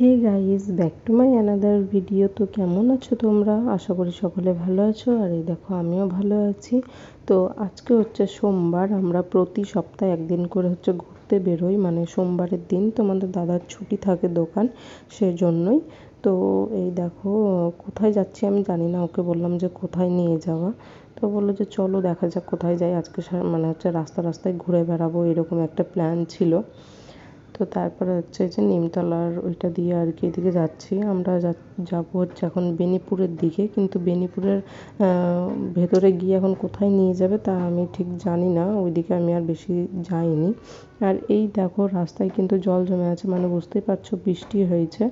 Hey guys, back to my another video. তো কেমন আছো তোমরা? আশা করি সকলে ভালো আছো। আর এই দেখো আমিও ভালো আছি। তো আজকে হচ্ছে সোমবার। আমরা প্রতি সপ্তাহে একদিন করে হচ্ছে ঘুরতে বেরোই, মানে সোমবারের দিন তোমাদের দাদার ছুটি থাকে দোকান, সেজন্যই। তো এই দেখো কোথায় যাচ্ছি আমি জানি না, ওকে বললাম যে কোথায় নিয়ে যাওয়া। তো বললো যে চলো দেখা যাক কোথায় যাই আজকে, মানে হচ্ছে রাস্তায় ঘুরে বেড়াবো, এরকম একটা প্ল্যান ছিল। তো তারপরে হচ্ছে যে নিমতলার ওইটা দিয়ে আর কি এদিকে যাচ্ছি আমরা। যাবো হচ্ছে এখন বেনিপুরের দিকে, কিন্তু বেনিপুরের ভেতরে গিয়ে এখন কোথায় নিয়ে যাবে তা আমি ঠিক জানি না, ওইদিকে আমি আর বেশি যাইনি। আর এই দেখো রাস্তায় কিন্তু জল জমে আছে, মানে বুঝতেই পারছো বৃষ্টি হয়েছে।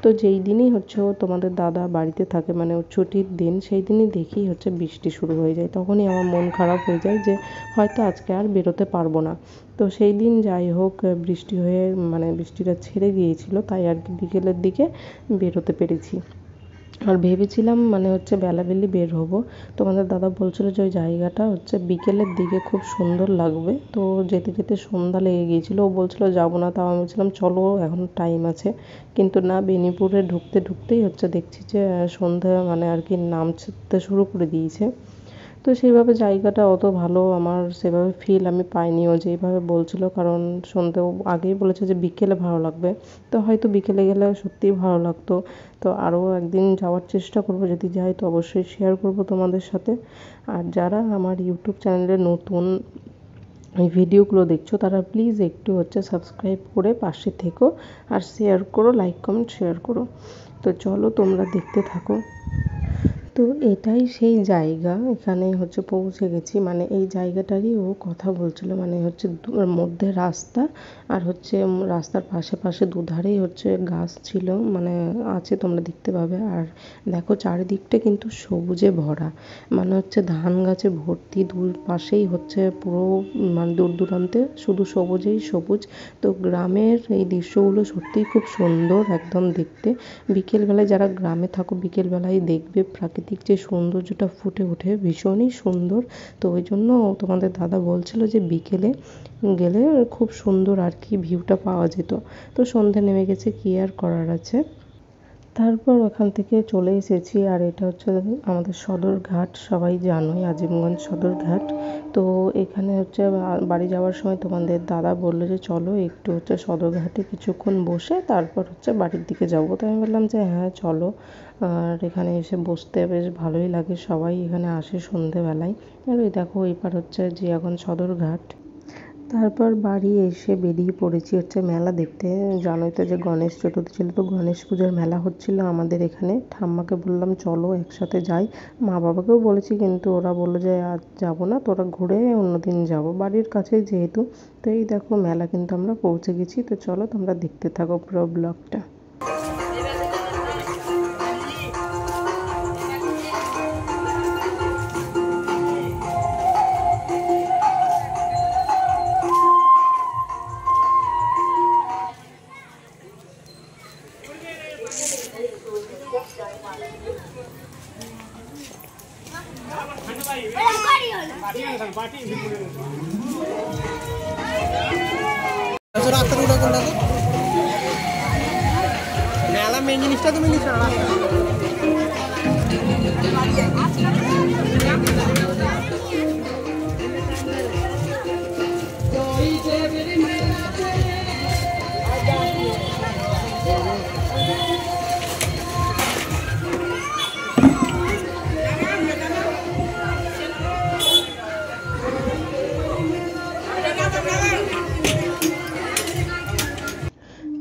তো যেই দিনই হচ্ছে ও তোমাদের দাদা বাড়িতে থাকে, মানে ওর ছুটির দিন, সেই দিনই দেখি হচ্ছে বৃষ্টি শুরু হয়ে যায়। তখনই আমার মন খারাপ হয়ে যায় যে হয়তো আজকে আর বেরোতে পারবো না। তো সেই দিন যাই হোক বৃষ্টি হয়ে, মানে বৃষ্টিটা ছেড়ে গিয়েছিল, তাই আর কি বিকেলের দিকে বেরোতে পেরেছি। আর ভেবেছিলাম মানে হচ্ছে বেলাবেলি বের হব। তোমাদের দাদা বলছিল যে ওই জায়গাটা হচ্ছে বিকেলের দিকে খুব সুন্দর লাগবে। তো যেতে যেতে সন্ধ্যা লেগে গিয়েছিলো, ও বলছিল যাবো না, তাও আমি বলছিলাম চলো এখন টাইম আছে। কিন্তু না, বেনিপুরে ঢুকতেই হচ্ছে দেখছি যে সন্ধ্যা মানে আর কি নামতে শুরু করে দিয়েছে। তো সেইভাবে জায়গাটা অত ভালো আমার সেভাবে ফিল আমি পাইনি, ও যেইভাবে বলছিল, কারণ সন্ধেও আগেই বলেছে যে বিকেলে ভালো লাগবে। তো হয়তো বিকেলে গেলে সত্যিই ভালো লাগতো। তো আরও একদিন যাওয়ার চেষ্টা করব, যদি যাই তো অবশ্যই শেয়ার করব তোমাদের সাথে। আর যারা আমার ইউটিউব চ্যানেলে নতুন এই ভিডিওগুলো দেখছো তারা প্লিজ একটু হচ্ছে সাবস্ক্রাইব করে পাশে থেকো, আর শেয়ার করো, লাইক কমেন্ট শেয়ার করো। তো চলো তোমরা দেখতে থাকো। তো এটাই সেই জায়গা, এখানে হচ্ছে পৌঁছে গেছি। মানে এই জায়গাটারই ও কথা বলছিল, মানে হচ্ছে মধ্যে রাস্তা, আর হচ্ছে রাস্তার পাশে দুধারেই হচ্ছে গাছ ছিল, মানে আছে তোমরা দেখতে পাবে। আর দেখো চারিদিকটা কিন্তু সবুজে ভরা, মানে হচ্ছে ধান গাছে ভর্তি, দুই পাশেই হচ্ছে পুরো মানে দূর দূরান্তে শুধু সবুজেই সবুজ। তো গ্রামের এই দৃশ্যগুলো সত্যিই খুব সুন্দর একদম দেখতে। বিকেলবেলায় যারা গ্রামে থাকো বিকেলবেলায় দেখবে প্রাকৃতিক যে সৌন্দর্যটা ফুটে ওঠে, ভীষণই সুন্দর। তো ওই জন্য তোমাদের দাদা বলছিল যে বিকেলে গেলে খুব সুন্দর আর কি ভিউটা পাওয়া যেত। তো সন্ধে নেমে গেছে, কি আর করার আছে। তারপর ওখান থেকে চলে এসেছি। আর এটা হচ্ছে আমাদের সদরঘাট, সবাই জানোই আজিমগঞ্জ সদরঘাট। তো এখানে হচ্ছে বাড়ি যাওয়ার সময় তোমাদের দাদা বললো যে চলো একটু হচ্ছে সদরঘাটে কিছুক্ষণ বসে তারপর হচ্ছে বাড়ির দিকে যাবো। তো আমি বললাম যে হ্যাঁ চলো। আর এখানে এসে বসতে বেশ ভালোই লাগে, সবাই এখানে আসে সন্ধেবেলায়। আর ওই দেখো এইবার হচ্ছে যে এখন সদরঘাট। তারপর বাড়ি এসে বেরিয়ে পড়েছি হচ্ছে মেলা দেখতে। জানোই তো যে গণেশ চতুর্থী ছিল, তো গণেশ পুজোর মেলা হচ্ছিল আমাদের এখানে। ঠাম্মাকে বললাম চলো একসাথে যাই, মা বাবাকেও বলেছি কিন্তু ওরা বললো যে আজ যাবো না, তোরা ঘুরে অন্যদিন যাবো, বাড়ির কাছেই যেহেতু। তো এই দেখো মেলা কিন্তু আমরা পৌঁছে গেছি। তো চলো তোমরা দেখতে থাকো পুরো ব্লগটা। মেলা মেন জিনিসটা তুমি নিচ্ছ না।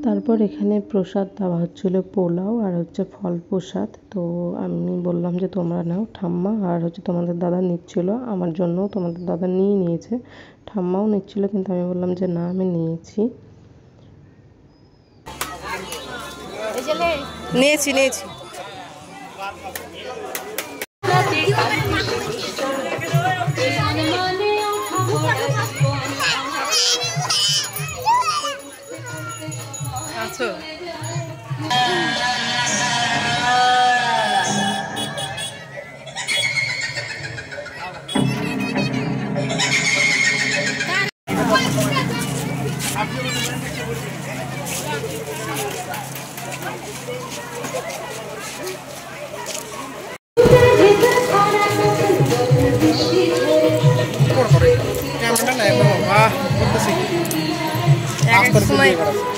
তারপর এখানে প্রসাদ দেওয়া হচ্ছিলো, পোলাও আর হচ্ছে ফল প্রসাদ। তো আমি বললাম যে তোমরা নাও। ঠাম্মা আর হচ্ছে তোমাদের দাদা নিচ্ছিল, আমার জন্য তোমাদের দাদা নিয়েছে, ঠাম্মাও নিচ্ছিল, কিন্তু আমি বললাম যে না আমি নিয়েছি। নিয়েছি আচ্ছা।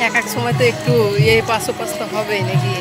এক এক সময় তো একটু ইয়ে পাশো পাশ তো হবেই নাকি।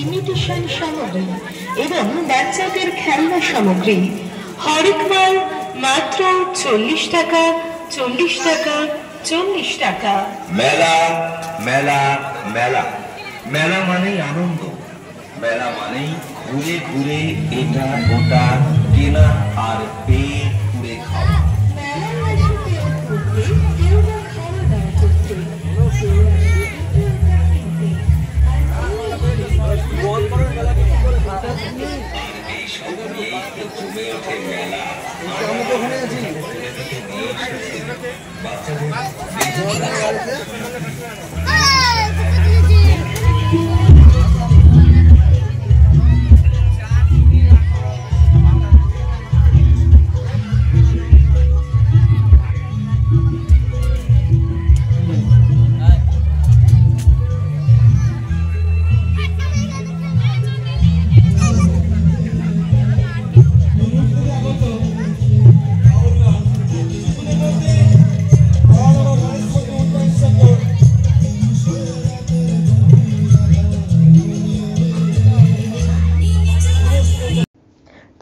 ইমিটেশন সামগ্রী এবং বাচ্চাদের খেলনা সামগ্রী হরেক মাল মাত্র 40 টাকা 40 টাকা 40 টাকা। মেলা মেলা মেলা মেলা মানেই আনন্দ, মেলা মানেই ঘুরে ঘুরে এটা ওটা কেনা আর পেট পুড়ে খাওয়া।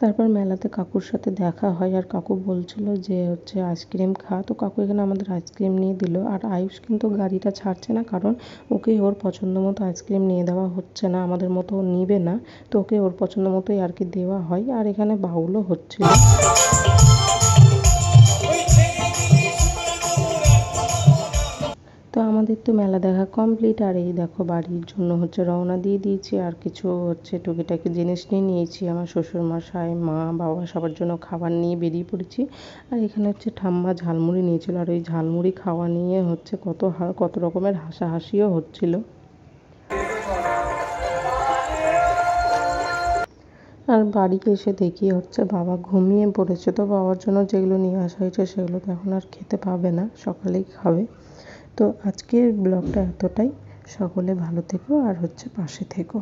তারপর মেলাতে কাকুর সাথে দেখা হয় আর কাকু বলছিল যে হচ্ছে আইসক্রিম খা, তো কাকু এখানে আমাদের আইসক্রিম নিয়ে দিল। আর আয়ুষ কিন্তু গাড়িটা ছাড়ছে না, কারণ ওকে ওর পছন্দ মতো আইসক্রিম নিয়ে দেওয়া হচ্ছে না, আমাদের মতো নিবে না, তো ওকে ওর পছন্দ মতোই আর কি দেওয়া হয়। আর এখানে বাউলও হচ্ছিল। তো আমাদের তো মেলা দেখা কমপ্লিট। আর এই দেখো বাড়ির জন্য হচ্ছে রওনা দিয়ে দিয়েছি, আর কিছু হচ্ছে টুকিটাকি জিনিস নিয়ে নিয়েছি, আমার শ্বশুর মশাই মা বাবা সবার জন্য খাবার নিয়ে বেরিয়ে পড়েছি। আর এখানে হচ্ছে ঠাম্মা ঝালমুড়ি নিয়েছিল, আর ওই ঝালমুড়ি খাওয়া নিয়ে হচ্ছে কত রকমের হাসাহাসিও হচ্ছিল। আর বাড়ি এসে দেখি হচ্ছে বাবা ঘুমিয়ে পড়েছে, তো বাবার জন্য যেগুলো নিয়ে আসা হয়েছে সেগুলো তো এখন আর খেতে পাবে না, সকালেই খাবে। তো আজকের ব্লগটা এতটাই, সকলে ভালো থেকো আর হচ্ছে পাশে থেকো।